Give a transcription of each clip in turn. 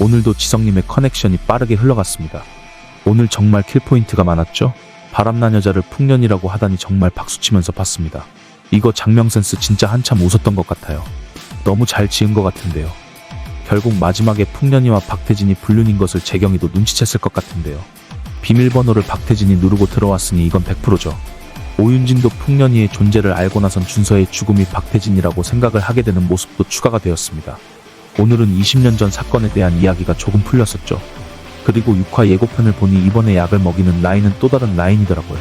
오늘도 지성님의 커넥션이 빠르게 흘러갔습니다. 오늘 정말 킬포인트가 많았죠? 바람난 여자를 풍년이라고 하다니 정말 박수치면서 봤습니다. 이거 장명 센스 진짜 한참 웃었던 것 같아요. 너무 잘 지은 것 같은데요. 결국 마지막에 풍년이와 박태진이 불륜인 것을 재경이도 눈치챘을 것 같은데요. 비밀번호를 박태진이 누르고 들어왔으니 이건 100%죠. 오윤진도 풍년이의 존재를 알고 나선 준서의 죽음이 박태진이라고 생각을 하게 되는 모습도 추가가 되었습니다. 오늘은 20년 전 사건에 대한 이야기가 조금 풀렸었죠. 그리고 6화 예고편을 보니 이번에 약을 먹이는 라인은 또 다른 라인이더라고요.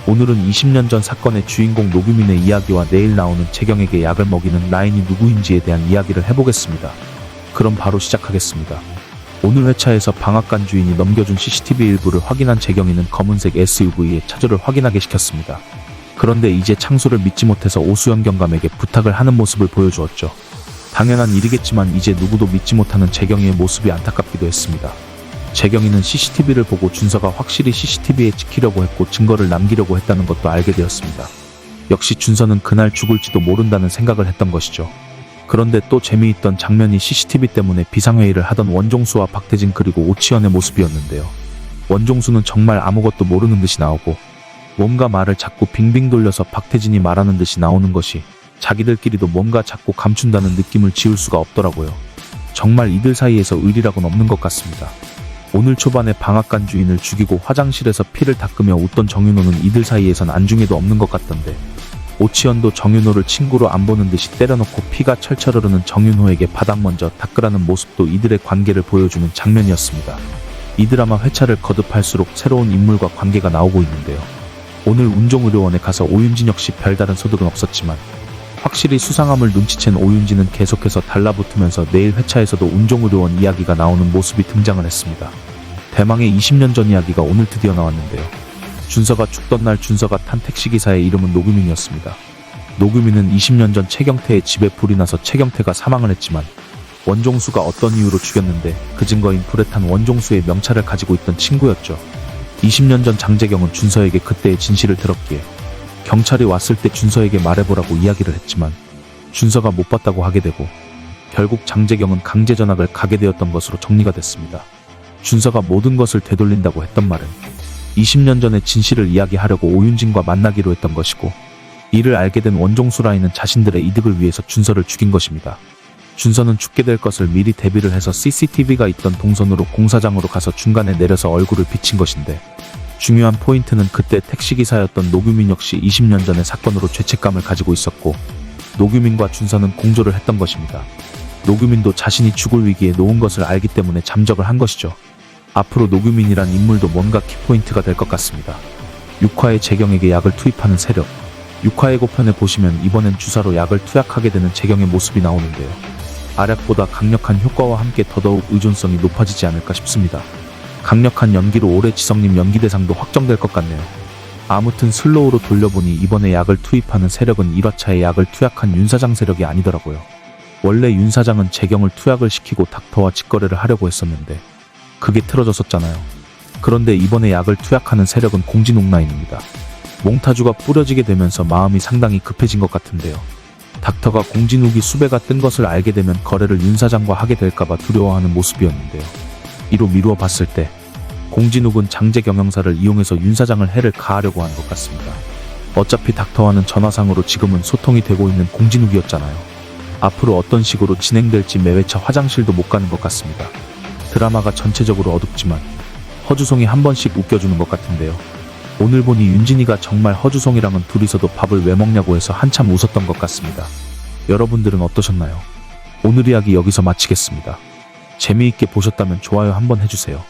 오늘은 20년 전 사건의 주인공 노규민의 이야기와 내일 나오는 재경에게 약을 먹이는 라인이 누구인지에 대한 이야기를 해보겠습니다. 그럼 바로 시작하겠습니다. 오늘 회차에서 방앗간 주인이 넘겨준 CCTV 일부를 확인한 재경이는 검은색 SUV의 차주를 확인하게 시켰습니다. 그런데 이제 창수를 믿지 못해서 오수연 경감에게 부탁을 하는 모습을 보여주었죠. 당연한 일이겠지만 이제 누구도 믿지 못하는 재경이의 모습이 안타깝기도 했습니다. 재경이는 CCTV를 보고 준서가 확실히 CCTV에 찍히려고 했고 증거를 남기려고 했다는 것도 알게 되었습니다. 역시 준서는 그날 죽을지도 모른다는 생각을 했던 것이죠. 그런데 또 재미있던 장면이 CCTV 때문에 비상회의를 하던 원종수와 박태진 그리고 오치현의 모습이었는데요. 원종수는 정말 아무것도 모르는 듯이 나오고 뭔가 말을 자꾸 빙빙 돌려서 박태진이 말하는 듯이 나오는 것이 자기들끼리도 뭔가 자꾸 감춘다는 느낌을 지울 수가 없더라고요. 정말 이들 사이에서 의리라고는 없는 것 같습니다. 오늘 초반에 방앗간 주인을 죽이고 화장실에서 피를 닦으며 웃던 정윤호는 이들 사이에선 안중에도 없는 것 같던데 오치현도 정윤호를 친구로 안 보는 듯이 때려놓고 피가 철철 흐르는 정윤호에게 바닥 먼저 닦으라는 모습도 이들의 관계를 보여주는 장면이었습니다. 이 드라마 회차를 거듭할수록 새로운 인물과 관계가 나오고 있는데요. 오늘 운종의료원에 가서 오윤진 역시 별다른 소득은 없었지만 확실히 수상함을 눈치챈 오윤진은 계속해서 달라붙으면서 내일 회차에서도 운종의료원 이야기가 나오는 모습이 등장을 했습니다. 대망의 20년 전 이야기가 오늘 드디어 나왔는데요. 준서가 죽던 날 준서가 탄 택시기사의 이름은 노규민이었습니다. 노규민은 20년 전 최경태의 집에 불이 나서 최경태가 사망을 했지만 원종수가 어떤 이유로 죽였는데 그 증거인 불에 탄 원종수의 명찰을 가지고 있던 친구였죠. 20년 전 장재경은 준서에게 그때의 진실을 들었기에 경찰이 왔을 때 준서에게 말해보라고 이야기를 했지만 준서가 못 봤다고 하게 되고 결국 장재경은 강제 전학을 가게 되었던 것으로 정리가 됐습니다. 준서가 모든 것을 되돌린다고 했던 말은 20년 전의 진실을 이야기하려고 오윤진과 만나기로 했던 것이고 이를 알게 된 원종수 라인은 자신들의 이득을 위해서 준서를 죽인 것입니다. 준서는 죽게 될 것을 미리 대비를 해서 CCTV가 있던 동선으로 공사장으로 가서 중간에 내려서 얼굴을 비친 것인데 중요한 포인트는 그때 택시기사였던 노규민 역시 20년 전의 사건으로 죄책감을 가지고 있었고 노규민과 준서는 공조를 했던 것입니다. 노규민도 자신이 죽을 위기에 놓은 것을 알기 때문에 잠적을 한 것이죠. 앞으로 노규민이란 인물도 뭔가 키포인트가 될 것 같습니다. 6화에 재경에게 약을 투입하는 세력 6화 예고편에 보시면 이번엔 주사로 약을 투약하게 되는 재경의 모습이 나오는데요. 알약보다 강력한 효과와 함께 더더욱 의존성이 높아지지 않을까 싶습니다. 강력한 연기로 올해 지성님 연기대상도 확정될 것 같네요. 아무튼 슬로우로 돌려보니 이번에 약을 투입하는 세력은 1화차에 약을 투약한 윤사장 세력이 아니더라고요. 원래 윤사장은 재경을 투약을 시키고 닥터와 직거래를 하려고 했었는데 그게 틀어졌었잖아요. 그런데 이번에 약을 투약하는 세력은 공진욱 라인입니다. 몽타주가 뿌려지게 되면서 마음이 상당히 급해진 것 같은데요. 닥터가 공진욱이 수배가 뜬 것을 알게 되면 거래를 윤사장과 하게 될까봐 두려워하는 모습이었는데요. 이로 미루어 봤을 때 공진욱은 장재경 형사를 이용해서 윤사장을 해를 가하려고 하는 것 같습니다. 어차피 닥터와는 전화상으로 지금은 소통이 되고 있는 공진욱이었잖아요. 앞으로 어떤 식으로 진행될지 매회차 화장실도 못 가는 것 같습니다. 드라마가 전체적으로 어둡지만 허주송이 한 번씩 웃겨주는 것 같은데요. 오늘 보니 윤진이가 정말 허주송이랑은 둘이서도 밥을 왜 먹냐고 해서 한참 웃었던 것 같습니다. 여러분들은 어떠셨나요? 오늘 이야기 여기서 마치겠습니다. 재미있게 보셨다면 좋아요 한번 해주세요.